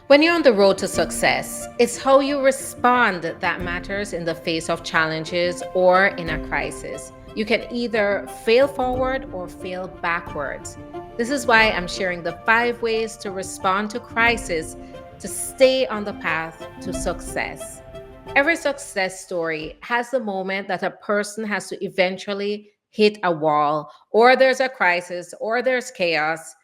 When you're on the road to success, it's how you respond that matters in the face of challenges or in a crisis. You can either fail forward or fail backwards. This is why I'm sharing the 5 ways to respond to crisis to stay on the path to success. Every success story has the moment that a person has to eventually hit a wall, or there's a crisis, or there's chaos.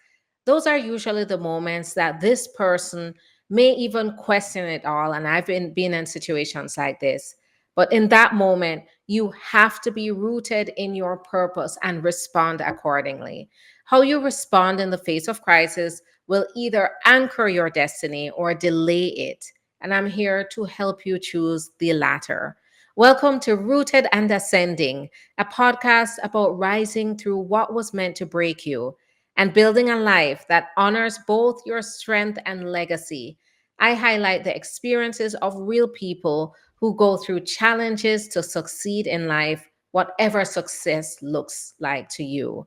Those are usually the moments that this person may even question it all. And I've been in situations like this. But in that moment, you have to be rooted in your purpose and respond accordingly. How you respond in the face of crisis will either anchor your destiny or delay it. And I'm here to help you choose the latter. Welcome to Rooted and Ascending, a podcast about rising through what was meant to break you and building a life that honors both your strength and legacy. I highlight the experiences of real people who go through challenges to succeed in life, whatever success looks like to you.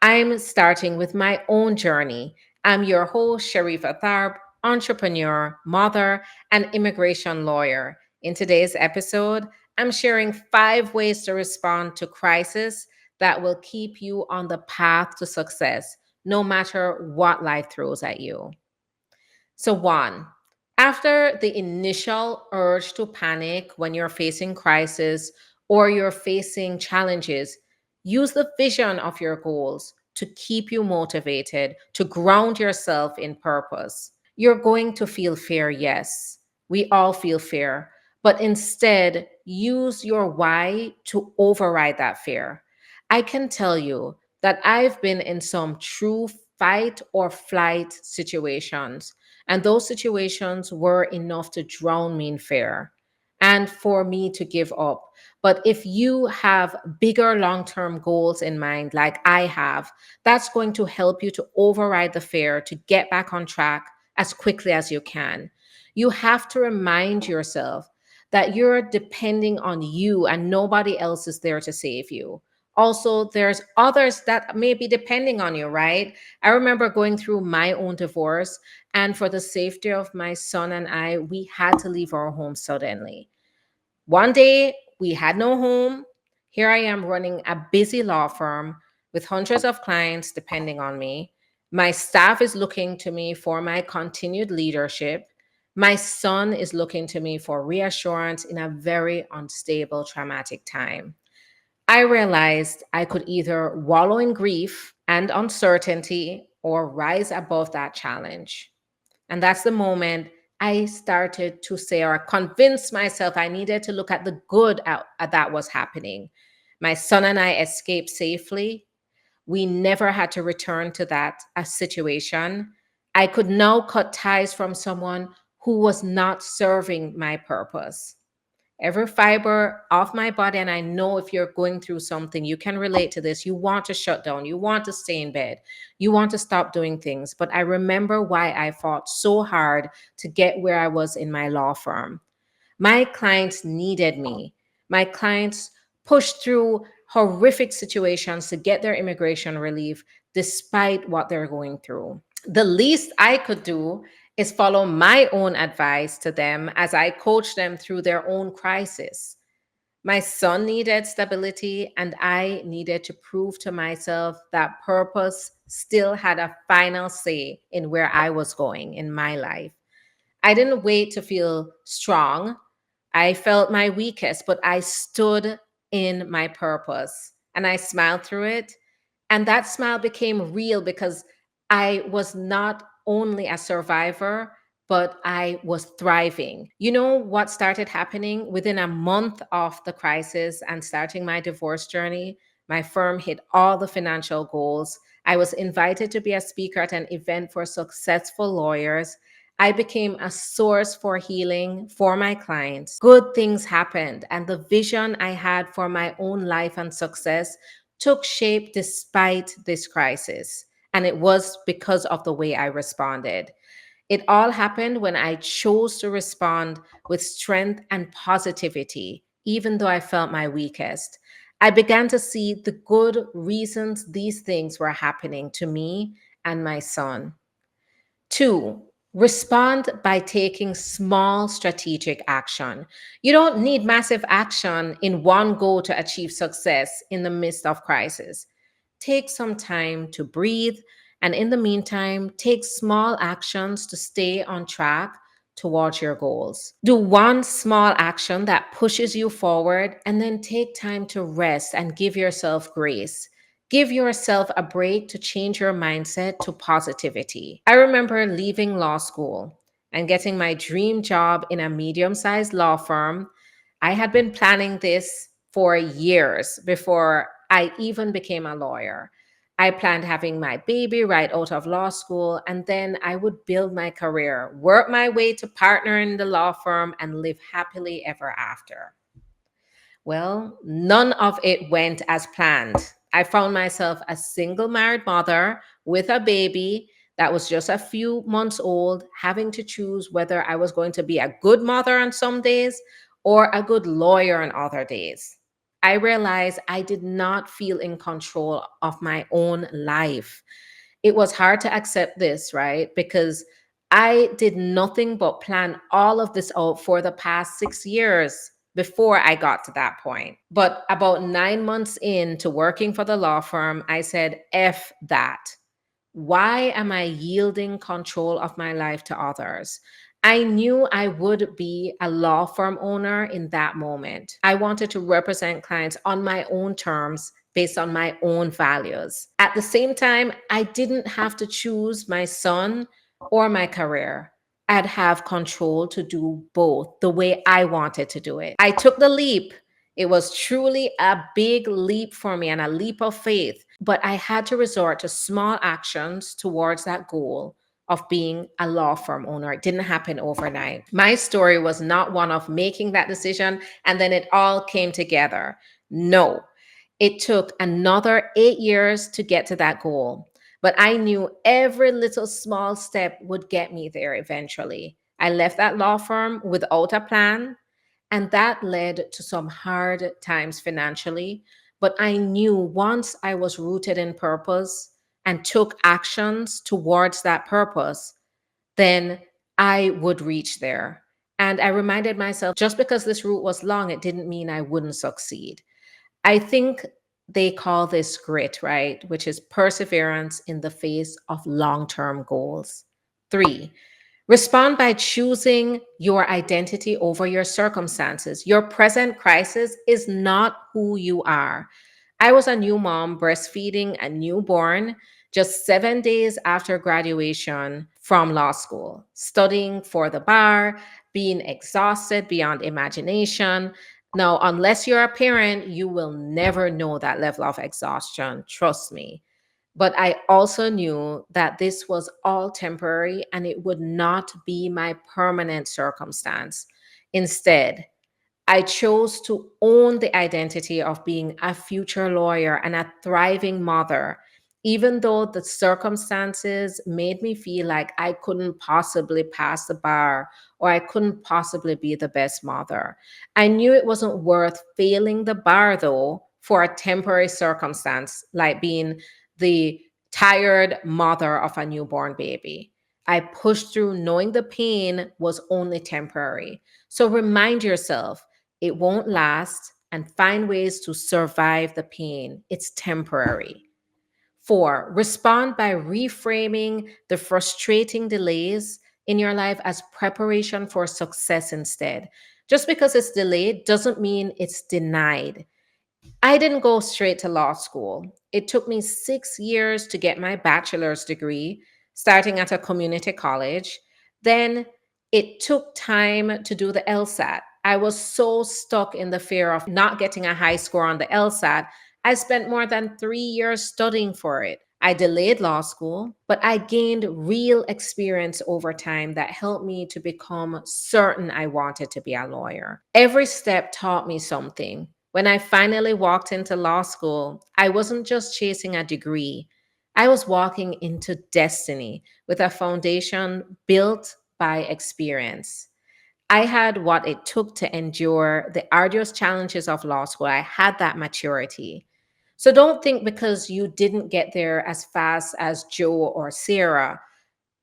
I'm starting with my own journey. I'm your host, Sharifa Tharpe, entrepreneur, mother, and immigration lawyer. In today's episode, I'm sharing 5 ways to respond to crisis that will keep you on the path to success, no matter what life throws at you. So, one, after the initial urge to panic when you're facing crisis or you're facing challenges, use the vision of your goals to keep you motivated, to ground yourself in purpose. You're going to feel fear, yes. We all feel fear, but instead use your why to override that fear. I can tell you that I've been in some true fight or flight situations, and those situations were enough to drown me in fear and for me to give up. But if you have bigger long term goals in mind, like I have, that's going to help you to override the fear to get back on track as quickly as you can. You have to remind yourself that you're depending on you and nobody else is there to save you. Also, there's others that may be depending on you, right? I remember going through my own divorce, and for the safety of my son and I, we had to leave our home suddenly. One day, we had no home. Here I am running a busy law firm with hundreds of clients depending on me. My staff is looking to me for my continued leadership. My son is looking to me for reassurance in a very unstable, traumatic time. I realized I could either wallow in grief and uncertainty or rise above that challenge. And that's the moment I started to say or convince myself I needed to look at the good at that was happening. My son and I escaped safely. We never had to return to that situation. I could now cut ties from someone who was not serving my purpose. Every fiber of my body, and I know if you're going through something, you can relate to this. You want to shut down, you want to stay in bed, you want to stop doing things. But I remember why I fought so hard to get where I was in my law firm. My clients needed me. My clients pushed through horrific situations to get their immigration relief despite what they're going through. The least I could do is follow my own advice to them as I coach them through their own crisis. My son needed stability, and I needed to prove to myself that purpose still had a final say in where I was going in my life. I didn't wait to feel strong. I felt my weakest, but I stood in my purpose and I smiled through it. And that smile became real because I was not only a survivor, but I was thriving. You know what started happening within a month of the crisis and starting my divorce journey? My firm hit all the financial goals. I was invited to be a speaker at an event for successful lawyers. I became a source for healing for my clients. Good things happened, and the vision I had for my own life and success took shape despite this crisis. And it was because of the way I responded. It all happened when I chose to respond with strength and positivity, even though I felt my weakest. I began to see the good reasons these things were happening to me and my son. Two, Respond by taking small strategic action. You don't need massive action in one go to achieve success in the midst of crisis. Take some time to breathe, and in the meantime, take small actions to stay on track towards your goals. Do one small action that pushes you forward, and then take time to rest and give yourself grace. Give yourself a break to change your mindset to positivity. I remember leaving law school and getting my dream job in a medium sized law firm. I had been planning this for years before I even became a lawyer. I planned having my baby right out of law school, and then I would build my career, work my way to partner in the law firm, and live happily ever after. Well, none of it went as planned. I found myself a single married mother with a baby that was just a few months old, having to choose whether I was going to be a good mother on some days or a good lawyer on other days. I realized I did not feel in control of my own life. It was hard to accept this, right? Because I did nothing but plan all of this out for the past 6 years before I got to that point. But about 9 months into working for the law firm, I said, F that. Why am I yielding control of my life to others? I knew I would be a law firm owner in that moment. I wanted to represent clients on my own terms based on my own values. At the same time, I didn't have to choose my son or my career. I'd have control to do both the way I wanted to do it. I took the leap. It was truly a big leap for me and a leap of faith, but I had to resort to small actions towards that goal of being a law firm owner. It didn't happen overnight. My story was not one of making that decision and then it all came together. No, it took another 8 years to get to that goal. But I knew every little small step would get me there eventually. I left that law firm without a plan, and that led to some hard times financially. But I knew once I was rooted in purpose and took actions towards that purpose, then I would reach there. And I reminded myself just because this route was long, it didn't mean I wouldn't succeed. I think they call this grit, right? Which is perseverance in the face of long term goals. Three, respond by choosing your identity over your circumstances. Your present crisis is not who you are. I was a new mom breastfeeding a newborn just 7 days after graduation from law school, studying for the bar, being exhausted beyond imagination. Now, unless you're a parent, you will never know that level of exhaustion. Trust me. But I also knew that this was all temporary and it would not be my permanent circumstance. Instead, I chose to own the identity of being a future lawyer and a thriving mother, even though the circumstances made me feel like I couldn't possibly pass the bar or I couldn't possibly be the best mother. I knew it wasn't worth failing the bar, though, for a temporary circumstance like being the tired mother of a newborn baby. I pushed through knowing the pain was only temporary. So remind yourself it won't last, and find ways to survive the pain. It's temporary. Four, respond by reframing the frustrating delays in your life as preparation for success instead. Just because it's delayed doesn't mean it's denied. I didn't go straight to law school. It took me 6 years to get my bachelor's degree, starting at a community college. Then it took time to do the LSAT. I was so stuck in the fear of not getting a high score on the LSAT. I spent more than 3 years studying for it. I delayed law school, but I gained real experience over time that helped me to become certain I wanted to be a lawyer. Every step taught me something. When I finally walked into law school, I wasn't just chasing a degree. I was walking into destiny with a foundation built by experience. I had what it took to endure the arduous challenges of law school. I had that maturity. So don't think because you didn't get there as fast as Joe or Sarah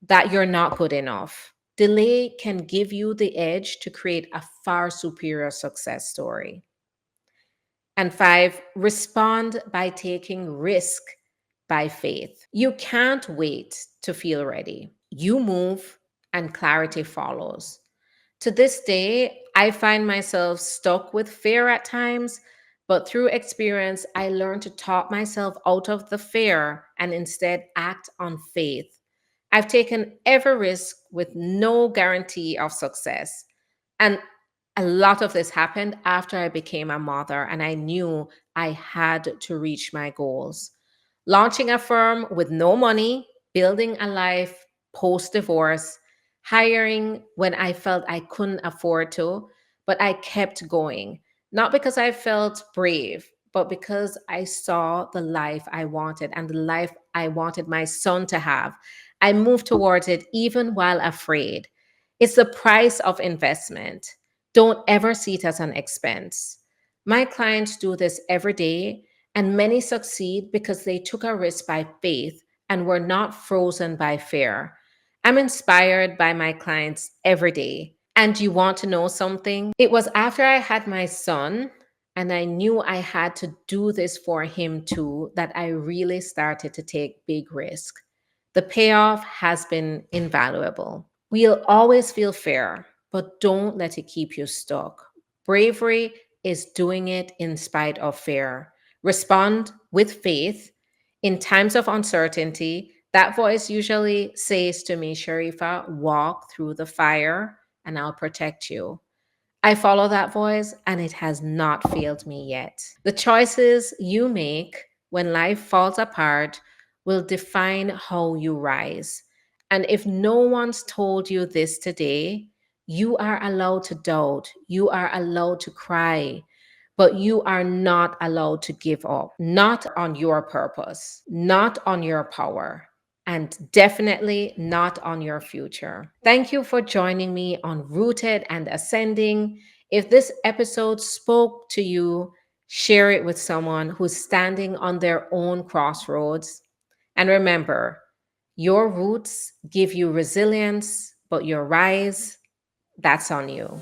that you're not good enough. Delay can give you the edge to create a far superior success story. And five, respond by taking risk by faith. You can't wait to feel ready. You move and clarity follows. To this day, I find myself stuck with fear at times, but through experience, I learned to talk myself out of the fear and instead act on faith. I've taken every risk with no guarantee of success. And a lot of this happened after I became a mother and I knew I had to reach my goals. Launching a firm with no money, building a life post divorce, hiring when I felt I couldn't afford to, but I kept going. Not because I felt brave, but because I saw the life I wanted and the life I wanted my son to have. I moved towards it even while afraid. It's the price of investment. Don't ever see it as an expense. My clients do this every day, and many succeed because they took a risk by faith and were not frozen by fear. I'm inspired by my clients every day. And you want to know something? It was after I had my son and I knew I had to do this for him too that I really started to take big risks. The payoff has been invaluable. We'll always feel fear, but don't let it keep you stuck. Bravery is doing it in spite of fear. Respond with faith. In times of uncertainty, that voice usually says to me, Sharifa, walk through the fire and I'll protect you. I follow that voice and it has not failed me yet. The choices you make when life falls apart will define how you rise. And if no one's told you this today, you are allowed to doubt, you are allowed to cry, but you are not allowed to give up, not on your purpose, not on your power, and definitely not on your future. Thank you for joining me on Rooted and Ascending. If this episode spoke to you, share it with someone who's standing on their own crossroads. And remember, your roots give you resilience, but your rise, that's on you.